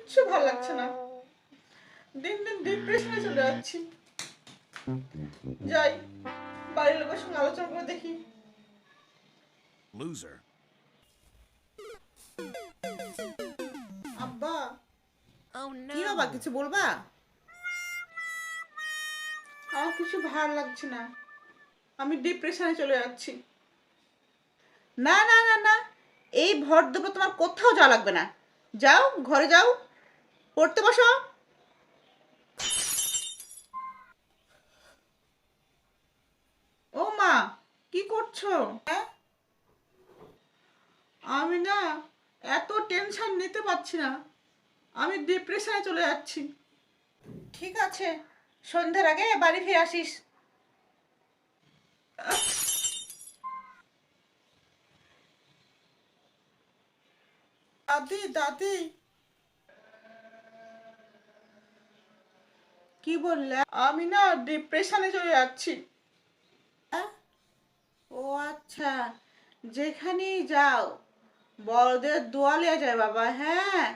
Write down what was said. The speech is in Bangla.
কিচ্ছু ভালো লাগছে না, দিন দিন ডিপ্রেশনে চলে যাচ্ছি। যাই, বাড়ির লোকের সঙ্গে আলোচনা করে দেখি। Loser. আব্বা, Oh কি বাবা, no. কিছু বলবা? আমার কিছু ভালো লাগছে না, আমি ডিপ্রেশনে চলে যাচ্ছি। না না না না, এই ভর দুপুরে তোমার কোথাও যাওয়া লাগবে না। যাও, ঘরে যাও, পড়তে বসো। ও মা, কি করছো? হ্যাঁ, আমি না এত টেনশন নিতে পারছি না, আমি ডিপ্রেশনে চলে যাচ্ছি। ঠিক আছে, সন্ধ্যার আগে বাড়ি ফিরে আসিস। দাদি দাদি, কি বললে? আমি না ডিপ্রেশনে চলে যাচ্ছি। হ্যাঁ? ও আচ্ছা, যেখানেই যাও বড়দের দোয়া লিয়া যায় বাবা। হ্যাঁ,